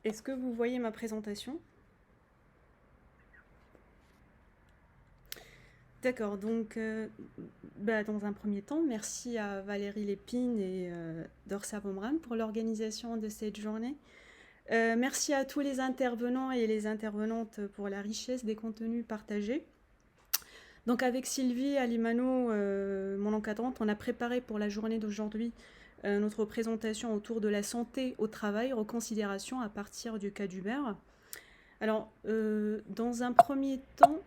Est-ce que vous voyez ma présentation? D'accord, donc dans un premier temps, merci à Valérie Lépine et Dorsa Bomram pour l'organisation de cette journée. Merci à tous les intervenants et les intervenantes pour la richesse des contenus partagés. Donc avec Sylvie Alimano, mon encadrante, on a préparé pour la journée d'aujourd'hui notre présentation autour de la santé au travail, reconsidération à partir du cas d'Uber. Alors, dans un premier temps,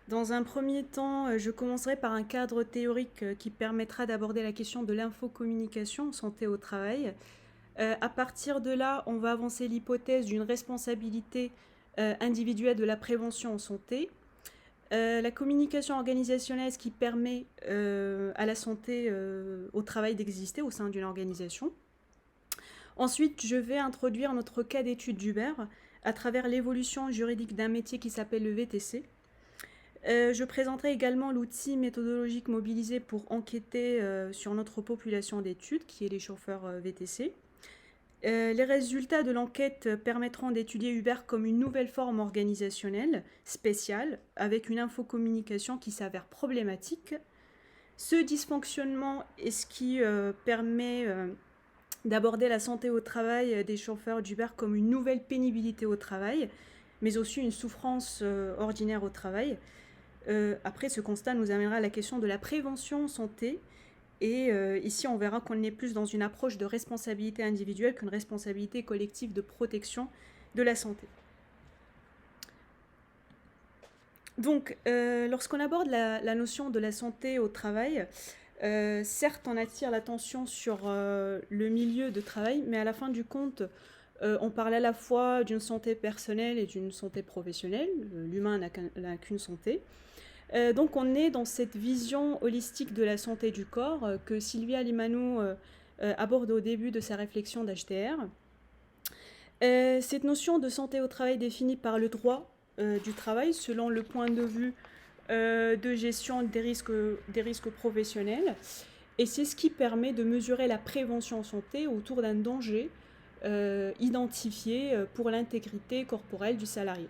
je commencerai par un cadre théorique qui permettra d'aborder la question de l'infocommunication santé au travail. À partir de là, on va avancer l'hypothèse d'une responsabilité individuelle de la prévention en santé. La communication organisationnelle, ce qui permet à la santé au travail d'exister au sein d'une organisation. Ensuite, je vais introduire notre cas d'étude d'Uber à travers l'évolution juridique d'un métier qui s'appelle le VTC. Je présenterai également l'outil méthodologique mobilisé pour enquêter sur notre population d'études, qui est les chauffeurs VTC. Les résultats de l'enquête permettront d'étudier Uber comme une nouvelle forme organisationnelle spéciale, avec une infocommunication qui s'avère problématique. Ce dysfonctionnement est ce qui permet d'aborder la santé au travail des chauffeurs d'Uber comme une nouvelle pénibilité au travail, mais aussi une souffrance ordinaire au travail. Après, ce constat nous amènera à la question de la prévention santé. Et ici, on verra qu'on est plus dans une approche de responsabilité individuelle qu'une responsabilité collective de protection de la santé. Donc, lorsqu'on aborde la notion de la santé au travail, certes, on attire l'attention sur le milieu de travail, mais à la fin du compte, on parle à la fois d'une santé personnelle et d'une santé professionnelle. L'humain n'a qu'une santé. Donc on est dans cette vision holistique de la santé du corps que Sylvia Limano aborde au début de sa réflexion d'HTR. Cette notion de santé au travail définie par le droit du travail selon le point de vue de gestion des risques professionnels. Et c'est ce qui permet de mesurer la prévention en santé autour d'un danger identifié pour l'intégrité corporelle du salarié.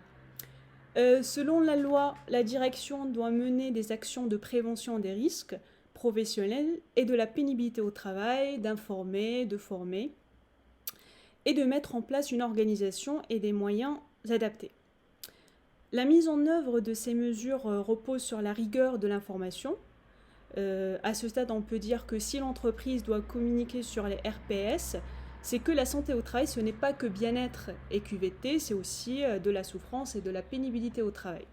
Selon la loi, la direction doit mener des actions de prévention des risques professionnels et de la pénibilité au travail, d'informer, de former et de mettre en place une organisation et des moyens adaptés. La mise en œuvre de ces mesures repose sur la rigueur de l'information. À ce stade, on peut dire que si l'entreprise doit communiquer sur les RPS, c'est que la santé au travail, ce n'est pas que bien-être et QVT, c'est aussi de la souffrance et de la pénibilité au travail.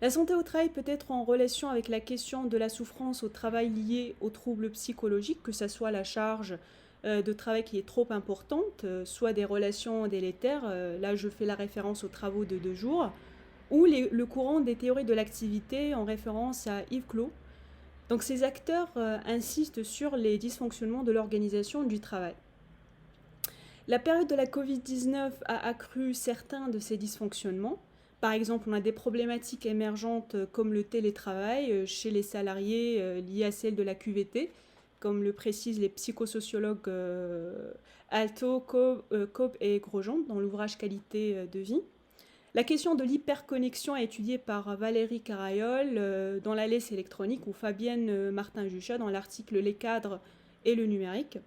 La santé au travail peut être en relation avec la question de la souffrance au travail liée aux troubles psychologiques, que ce soit la charge de travail qui est trop importante, soit des relations délétères, là je fais la référence aux travaux de 2 jours, ou le courant des théories de l'activité en référence à Yves Clos. Donc ces acteurs insistent sur les dysfonctionnements de l'organisation du travail. La période de la Covid-19 a accru certains de ces dysfonctionnements. Par exemple, on a des problématiques émergentes comme le télétravail chez les salariés liés à celle de la QVT, comme le précisent les psychosociologues Alto, Cobb et Grosjean dans l'ouvrage Qualité de vie. La question de l'hyperconnexion est étudiée par Valérie Carayol dans la laisse électronique ou Fabienne Martin-Juchat dans l'article Les cadres et le numérique.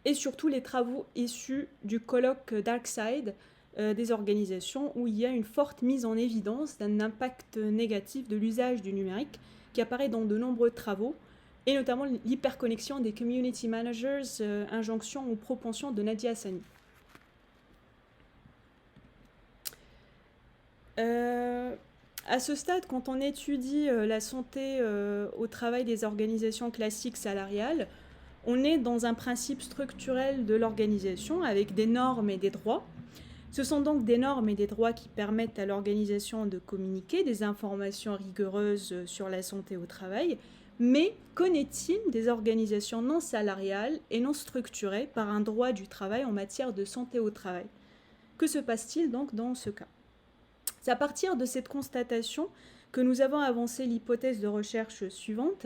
Et surtout les travaux issus du colloque Dark Side des organisations où il y a une forte mise en évidence d'un impact négatif de l'usage du numérique qui apparaît dans de nombreux travaux et notamment l'hyperconnexion des community managers, injonction ou propension de Nadia Hassani. À ce stade, quand on étudie la santé au travail des organisations classiques salariales, on est dans un principe structurel de l'organisation avec des normes et des droits. Ce sont donc des normes et des droits qui permettent à l'organisation de communiquer des informations rigoureuses sur la santé au travail. Mais qu'en est-il des organisations non salariales et non structurées par un droit du travail en matière de santé au travail? Que se passe-t-il donc dans ce cas? C'est à partir de cette constatation que nous avons avancé l'hypothèse de recherche suivante.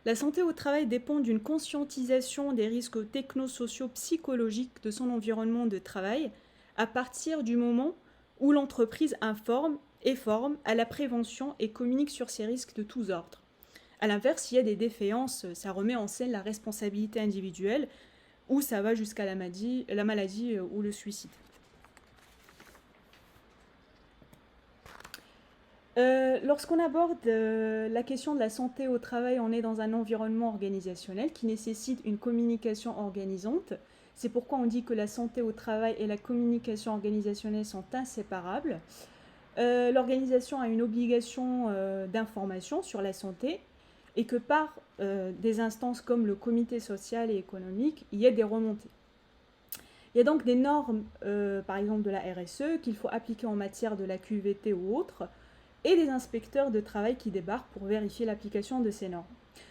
La santé au travail dépend d'une conscientisation des risques technosociaux psychologiques de son environnement de travail à partir du moment où l'entreprise informe et forme à la prévention et communique sur ces risques de tous ordres. A l'inverse, s'il y a des défaillances, ça remet en scène la responsabilité individuelle ou ça va jusqu'à la maladie ou le suicide. Lorsqu'on aborde la question de la santé au travail, on est dans un environnement organisationnel qui nécessite une communication organisante. C'est pourquoi on dit que la santé au travail et la communication organisationnelle sont inséparables. L'organisation a une obligation d'information sur la santé et que par des instances comme le comité social et économique, il y a des remontées. Il y a donc des normes, par exemple de la RSE, qu'il faut appliquer en matière de la QVT ou autre, et des inspecteurs de travail qui débarquent pour vérifier l'application de ces normes.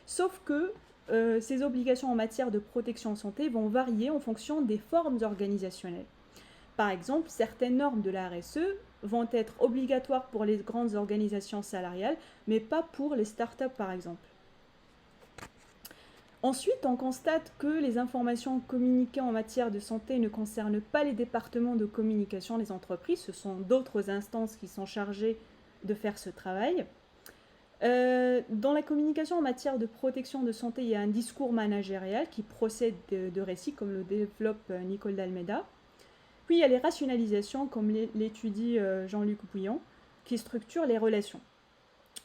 Sauf que ces obligations en matière de protection santé vont varier en fonction des formes organisationnelles. Par exemple, certaines normes de la RSE vont être obligatoires pour les grandes organisations salariales, mais pas pour les startups par exemple. Ensuite, on constate que les informations communiquées en matière de santé ne concernent pas les départements de communication des entreprises, ce sont d'autres instances qui sont chargées de faire ce travail. Dans la communication en matière de protection de santé, il y a un discours managérial qui procède de récits, comme le développe Nicole d'Almeida. Puis il y a les rationalisations, comme l'étudie Jean-Luc Bouillon, qui structurent les relations.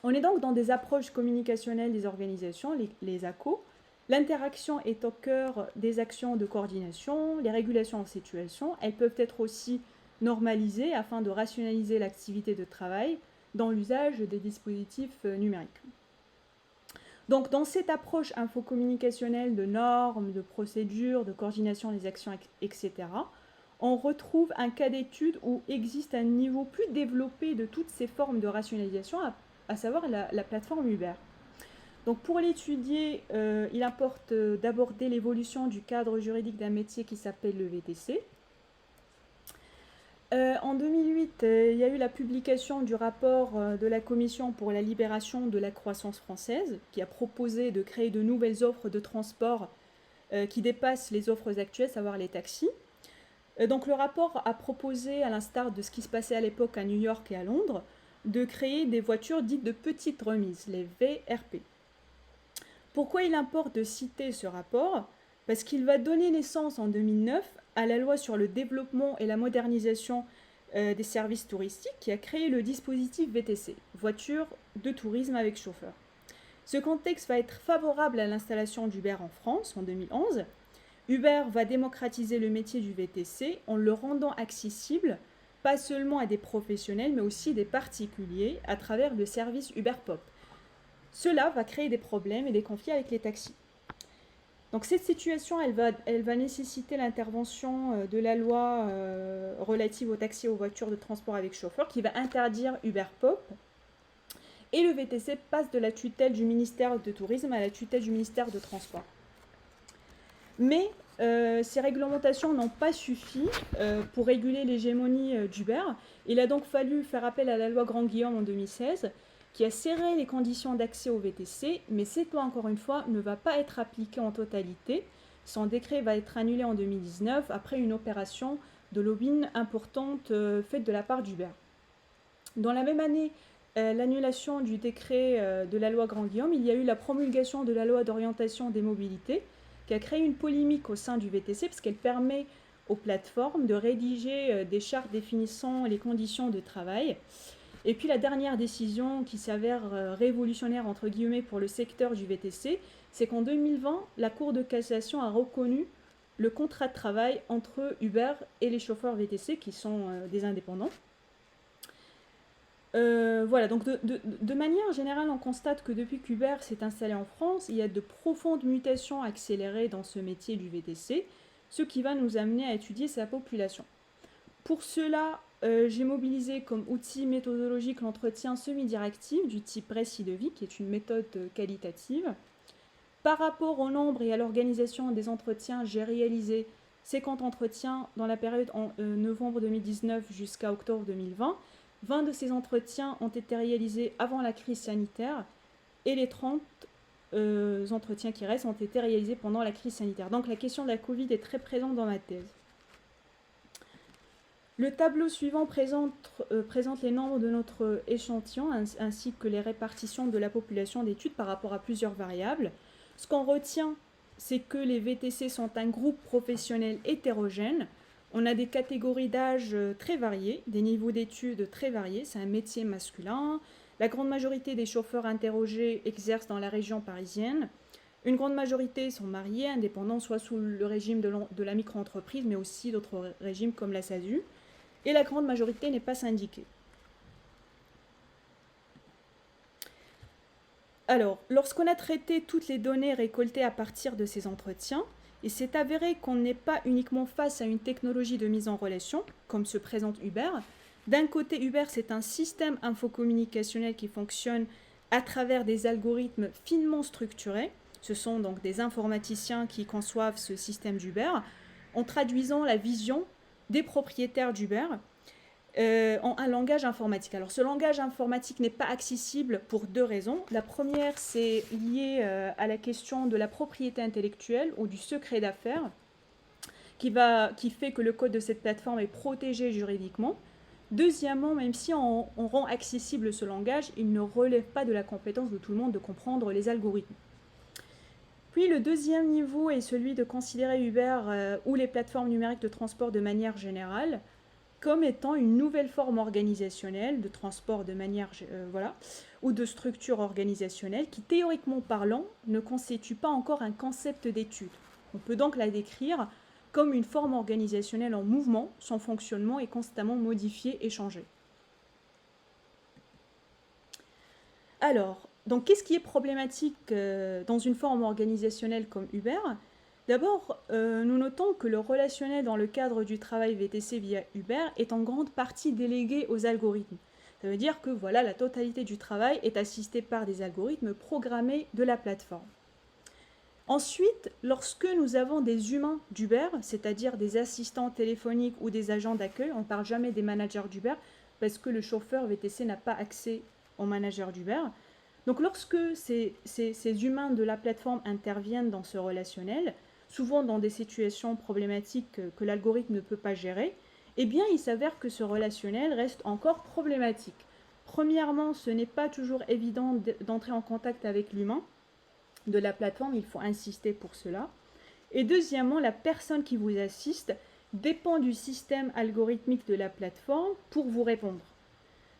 On est donc dans des approches communicationnelles des organisations, les ACO. L'interaction est au cœur des actions de coordination, les régulations en situation. Elles peuvent être aussi normalisées afin de rationaliser l'activité de travail dans l'usage des dispositifs numériques. Donc dans cette approche infocommunicationnelle de normes, de procédures, de coordination des actions, etc., on retrouve un cas d'étude où existe un niveau plus développé de toutes ces formes de rationalisation, à savoir la plateforme Uber. Donc pour l'étudier, il importe d'aborder l'évolution du cadre juridique d'un métier qui s'appelle le VTC. En 2008, il y a eu la publication du rapport de la Commission pour la libération de la croissance française, qui a proposé de créer de nouvelles offres de transport qui dépassent les offres actuelles, à savoir les taxis. Donc le rapport a proposé, à l'instar de ce qui se passait à l'époque à New York et à Londres, de créer des voitures dites de petite remise, les VRP. Pourquoi il importe de citer ce rapport ? Parce qu'il va donner naissance en 2009 à la loi sur le développement et la modernisation des services touristiques qui a créé le dispositif VTC, voiture de tourisme avec chauffeur. Ce contexte va être favorable à l'installation d'Uber en France en 2011. Uber va démocratiser le métier du VTC en le rendant accessible pas seulement à des professionnels mais aussi des particuliers à travers le service Uber Pop. Cela va créer des problèmes et des conflits avec les taxis. Donc cette situation, elle va nécessiter l'intervention de la loi relative aux taxis et aux voitures de transport avec chauffeur qui va interdire Uber Pop. Et le VTC passe de la tutelle du ministère de Tourisme à la tutelle du ministère de Transport. Mais ces réglementations n'ont pas suffi pour réguler l'hégémonie d'Uber. Il a donc fallu faire appel à la loi Grand-Guillaume en 2016 qui a serré les conditions d'accès au VTC, mais cette loi, encore une fois, ne va pas être appliquée en totalité. Son décret va être annulé en 2019 après une opération de lobbying importante faite de la part d'Uber. Dans la même année, l'annulation du décret de la loi Grand-Guillaume, il y a eu la promulgation de la loi d'orientation des mobilités qui a créé une polémique au sein du VTC parce qu'elle permet aux plateformes de rédiger des chartes définissant les conditions de travail. Et puis la dernière décision qui s'avère révolutionnaire entre guillemets pour le secteur du VTC, c'est qu'en 2020, la Cour de cassation a reconnu le contrat de travail entre Uber et les chauffeurs VTC qui sont des indépendants. Voilà, donc de manière générale, on constate que depuis qu'Uber s'est installé en France, il y a de profondes mutations accélérées dans ce métier du VTC, ce qui va nous amener à étudier sa population. Pour cela, j'ai mobilisé comme outil méthodologique l'entretien semi-directif du type récit de vie, qui est une méthode qualitative. Par rapport au nombre et à l'organisation des entretiens, j'ai réalisé 50 entretiens dans la période en novembre 2019 jusqu'à octobre 2020. 20 de ces entretiens ont été réalisés avant la crise sanitaire et les 30 entretiens qui restent ont été réalisés pendant la crise sanitaire. Donc la question de la Covid est très présente dans ma thèse. Le tableau suivant présente les nombres de notre échantillon ainsi que les répartitions de la population d'études par rapport à plusieurs variables. Ce qu'on retient, c'est que les VTC sont un groupe professionnel hétérogène. On a des catégories d'âge très variées, des niveaux d'études très variés. C'est un métier masculin. La grande majorité des chauffeurs interrogés exercent dans la région parisienne. Une grande majorité sont mariés, indépendants, soit sous le régime de la micro-entreprise, mais aussi d'autres régimes comme la SASU. Et la grande majorité n'est pas syndiquée. Alors, lorsqu'on a traité toutes les données récoltées à partir de ces entretiens, il s'est avéré qu'on n'est pas uniquement face à une technologie de mise en relation, comme se présente Uber. D'un côté, Uber, c'est un système infocommunicationnel qui fonctionne à travers des algorithmes finement structurés. Ce sont donc des informaticiens qui conçoivent ce système d'Uber en traduisant la vision des propriétaires d'Uber en un langage informatique. Alors ce langage informatique n'est pas accessible pour deux raisons. La première, c'est lié à la question de la propriété intellectuelle ou du secret d'affaires qui fait que le code de cette plateforme est protégé juridiquement. Deuxièmement, même si on rend accessible ce langage, il ne relève pas de la compétence de tout le monde de comprendre les algorithmes. Puis le deuxième niveau est celui de considérer Uber ou les plateformes numériques de transport de manière générale comme étant une nouvelle forme organisationnelle de transport de manière ou de structure organisationnelle qui, théoriquement parlant, ne constitue pas encore un concept d'étude. On peut donc la décrire comme une forme organisationnelle en mouvement, son fonctionnement est constamment modifié et changé. Alors, donc qu'est-ce qui est problématique dans une forme organisationnelle comme Uber ? D'abord, nous notons que le relationnel dans le cadre du travail VTC via Uber est en grande partie délégué aux algorithmes. Ça veut dire que voilà, la totalité du travail est assistée par des algorithmes programmés de la plateforme. Ensuite, lorsque nous avons des humains d'Uber, c'est-à-dire des assistants téléphoniques ou des agents d'accueil, on ne parle jamais des managers d'Uber parce que le chauffeur VTC n'a pas accès au manager d'Uber. Donc lorsque ces humains de la plateforme interviennent dans ce relationnel, souvent dans des situations problématiques que l'algorithme ne peut pas gérer, eh bien il s'avère que ce relationnel reste encore problématique. Premièrement, ce n'est pas toujours évident d'entrer en contact avec l'humain de la plateforme, il faut insister pour cela. Et deuxièmement, la personne qui vous assiste dépend du système algorithmique de la plateforme pour vous répondre.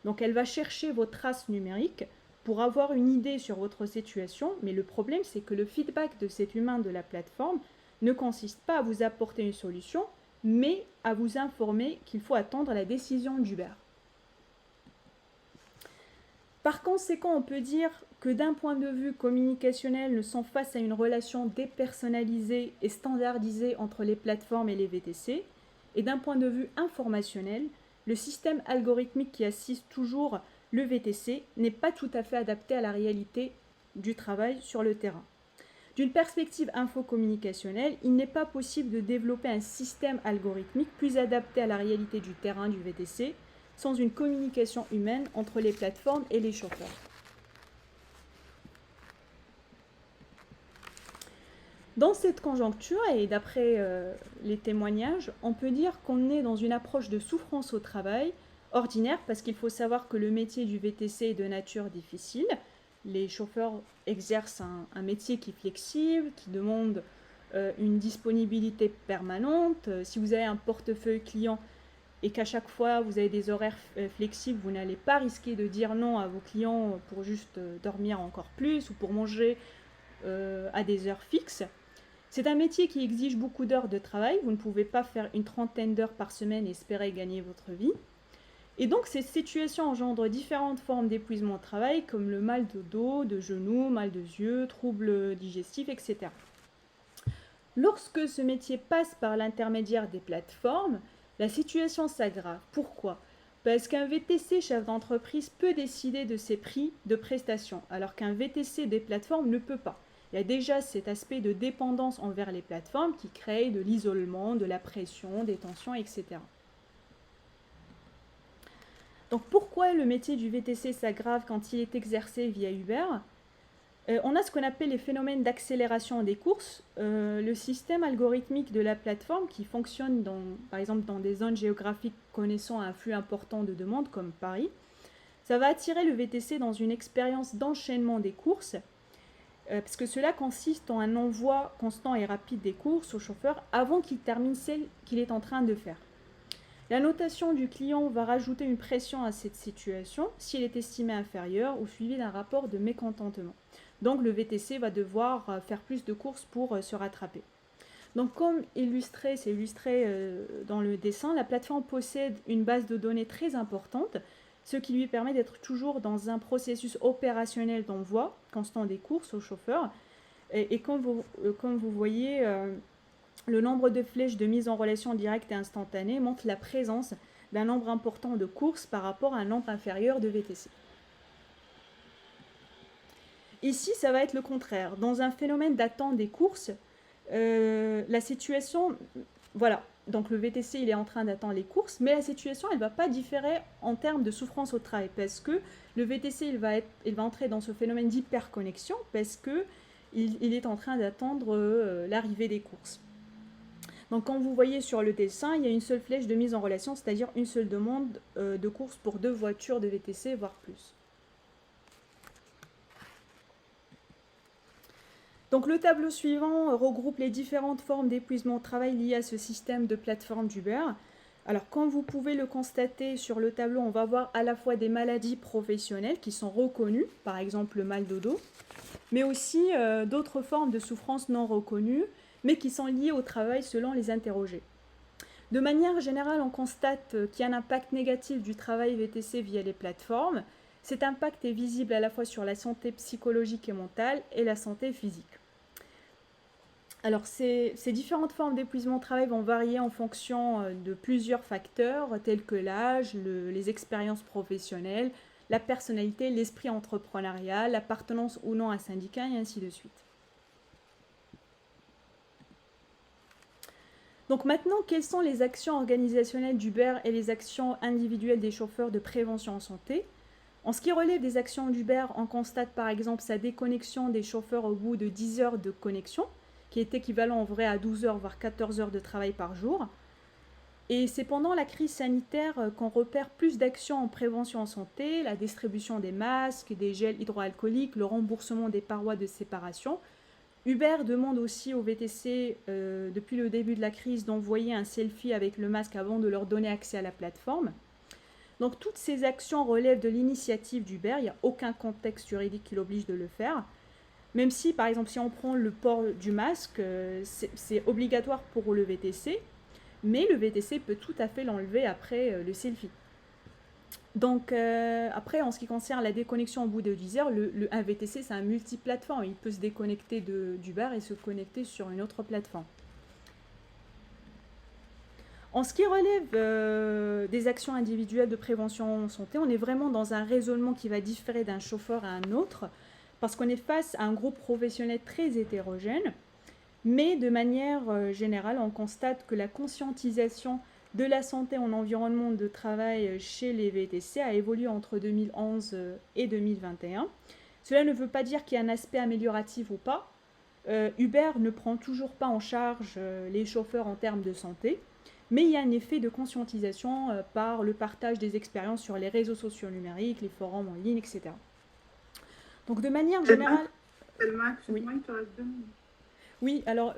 Donc elle va chercher vos traces numériques pour avoir une idée sur votre situation, mais le problème c'est que le feedback de cet humain de la plateforme ne consiste pas à vous apporter une solution, mais à vous informer qu'il faut attendre la décision d'Uber. Par conséquent, on peut dire que d'un point de vue communicationnel, nous sommes face à une relation dépersonnalisée et standardisée entre les plateformes et les VTC, et d'un point de vue informationnel, le système algorithmique qui assiste toujours le VTC n'est pas tout à fait adapté à la réalité du travail sur le terrain. D'une perspective infocommunicationnelle, il n'est pas possible de développer un système algorithmique plus adapté à la réalité du terrain du VTC sans une communication humaine entre les plateformes et les chauffeurs. Dans cette conjoncture, et d'après les témoignages, on peut dire qu'on est dans une approche de souffrance au travail ordinaire parce qu'il faut savoir que le métier du VTC est de nature difficile. Les chauffeurs exercent un métier qui est flexible, qui demande une disponibilité permanente. Si vous avez un portefeuille client et qu'à chaque fois vous avez des horaires flexibles, vous n'allez pas risquer de dire non à vos clients pour juste dormir encore plus ou pour manger à des heures fixes. C'est un métier qui exige beaucoup d'heures de travail. Vous ne pouvez pas faire une trentaine d'heures par semaine et espérer gagner votre vie. Et donc, ces situations engendrent différentes formes d'épuisement au travail, comme le mal de dos, de genoux, mal de yeux, troubles digestifs, etc. Lorsque ce métier passe par l'intermédiaire des plateformes, la situation s'aggrave. Pourquoi ? Parce qu'un VTC chef d'entreprise peut décider de ses prix de prestation, alors qu'un VTC des plateformes ne peut pas. Il y a déjà cet aspect de dépendance envers les plateformes qui crée de l'isolement, de la pression, des tensions, etc. Donc pourquoi le métier du VTC s'aggrave quand il est exercé via Uber ? On a ce qu'on appelle les phénomènes d'accélération des courses. Le système algorithmique de la plateforme qui fonctionne par exemple dans des zones géographiques connaissant un flux important de demandes comme Paris, ça va attirer le VTC dans une expérience d'enchaînement des courses, parce que cela consiste en un envoi constant et rapide des courses au chauffeur avant qu'il termine celle qu'il est en train de faire. La notation du client va rajouter une pression à cette situation si elle est estimée inférieure ou suivie d'un rapport de mécontentement. Donc le VTC va devoir faire plus de courses pour se rattraper. Donc comme c'est illustré dans le dessin, la plateforme possède une base de données très importante, ce qui lui permet d'être toujours dans un processus opérationnel d'envoi constant des courses au chauffeur. Et comme vous voyez, le nombre de flèches de mise en relation directe et instantanée montre la présence d'un nombre important de courses par rapport à un nombre inférieur de VTC. Ici, ça va être le contraire. Dans un phénomène d'attente des courses, la situation, voilà, donc le VTC, il est en train d'attendre les courses, mais la situation, elle ne va pas différer en termes de souffrance au travail, parce que le VTC, il va entrer dans ce phénomène d'hyperconnexion, parce qu'il est en train d'attendre l'arrivée des courses. Donc, quand vous voyez sur le dessin, il y a une seule flèche de mise en relation, c'est-à-dire une seule demande de course pour 2 voitures de VTC, voire plus. Donc, le tableau suivant regroupe les différentes formes d'épuisement au travail liées à ce système de plateforme d'Uber. Alors, comme vous pouvez le constater sur le tableau, on va voir à la fois des maladies professionnelles qui sont reconnues, par exemple le mal de dos, mais aussi d'autres formes de souffrance non reconnues, mais qui sont liées au travail selon les interrogés. De manière générale, on constate qu'il y a un impact négatif du travail VTC via les plateformes. Cet impact est visible à la fois sur la santé psychologique et mentale et la santé physique. Alors, ces différentes formes d'épuisement au travail vont varier en fonction de plusieurs facteurs, tels que l'âge, les expériences professionnelles, la personnalité, l'esprit entrepreneurial, l'appartenance ou non à un syndicat, et ainsi de suite. Donc maintenant, quelles sont les actions organisationnelles d'Uber et les actions individuelles des chauffeurs de prévention en santé? En ce qui relève des actions d'Uber, on constate par exemple sa déconnexion des chauffeurs au bout de 10 heures de connexion, qui est équivalent en vrai à 12 heures voire 14 heures de travail par jour. Et c'est pendant la crise sanitaire qu'on repère plus d'actions en prévention en santé, la distribution des masques, des gels hydroalcooliques, le remboursement des parois de séparation. Uber demande aussi aux VTC, depuis le début de la crise, d'envoyer un selfie avec le masque avant de leur donner accès à la plateforme. Donc toutes ces actions relèvent de l'initiative d'Uber, il n'y a aucun contexte juridique qui l'oblige de le faire. Même si, par exemple, si on prend le port du masque, c'est obligatoire pour le VTC, mais le VTC peut tout à fait l'enlever après le selfie. Donc après, en ce qui concerne la déconnexion au bout de 10 heures, un VTC, c'est un multiplateforme. Il peut se déconnecter d'Uber et se connecter sur une autre plateforme. En ce qui relève des actions individuelles de prévention en santé, on est vraiment dans un raisonnement qui va différer d'un chauffeur à un autre, parce qu'on est face à un groupe professionnel très hétérogène, mais de manière générale, on constate que la conscientisation de la santé en environnement de travail chez les VTC a évolué entre 2011 et 2021. Cela ne veut pas dire qu'il y a un aspect amélioratif ou pas. Uber ne prend toujours pas en charge les chauffeurs en termes de santé, mais il y a un effet de conscientisation par le partage des expériences sur les réseaux sociaux numériques, les forums en ligne, etc. Donc de manière générale... Oui. Oui, alors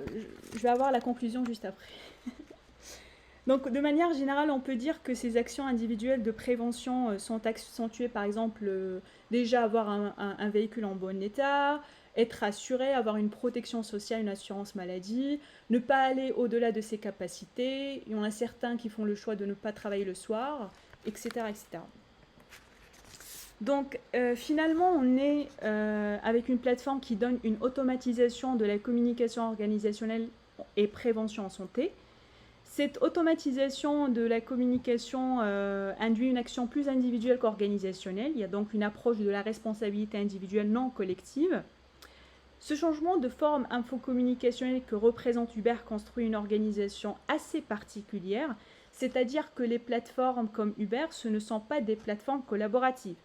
je vais avoir la conclusion juste après. Donc de manière générale, on peut dire que ces actions individuelles de prévention sont accentuées, par exemple, déjà avoir un véhicule en bon état, être assuré, avoir une protection sociale, une assurance maladie, ne pas aller au-delà de ses capacités. Il y en a certains qui font le choix de ne pas travailler le soir, etc. etc. Donc finalement, on est avec une plateforme qui donne une automatisation de la communication organisationnelle et prévention en santé. Cette automatisation de la communication induit une action plus individuelle qu'organisationnelle. Il y a donc une approche de la responsabilité individuelle non collective. Ce changement de forme infocommunicationnelle que représente Uber construit une organisation assez particulière, c'est-à-dire que les plateformes comme Uber, ce ne sont pas des plateformes collaboratives.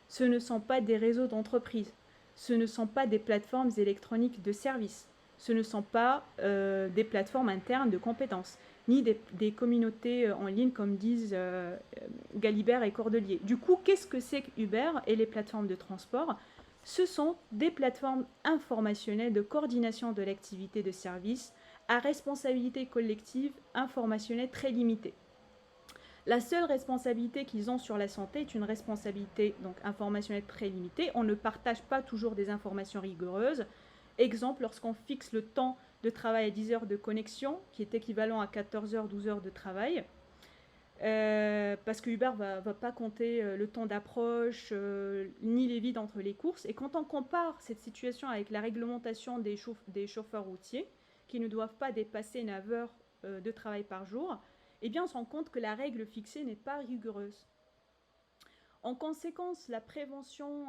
Ce ne sont pas des réseaux d'entreprises. ce ne sont pas des plateformes électroniques de services, ce ne sont pas des plateformes internes de compétences, ni des communautés en ligne comme disent Galibert et Cordelier. Du coup, qu'est-ce que c'est que Uber et les plateformes de transport? Ce sont des plateformes informationnelles de coordination de l'activité de service à responsabilité collective informationnelle très limitée. La seule responsabilité qu'ils ont sur la santé est une responsabilité donc informationnelle très limitée. On ne partage pas toujours des informations rigoureuses. Exemple, lorsqu'on fixe le temps de travail à 10 heures de connexion, qui est équivalent à 14 heures, 12 heures de travail, parce que Uber ne va pas compter le temps d'approche, ni les vides entre les courses. Et quand on compare cette situation avec la réglementation des chauffeurs routiers, qui ne doivent pas dépasser 9 heures de travail par jour, eh bien on se rend compte que la règle fixée n'est pas rigoureuse. En conséquence, la prévention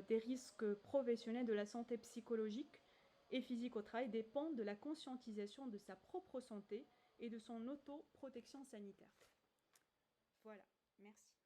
des risques professionnels de la santé psychologique et physique au travail dépend de la conscientisation de sa propre santé et de son autoprotection sanitaire. Voilà, merci.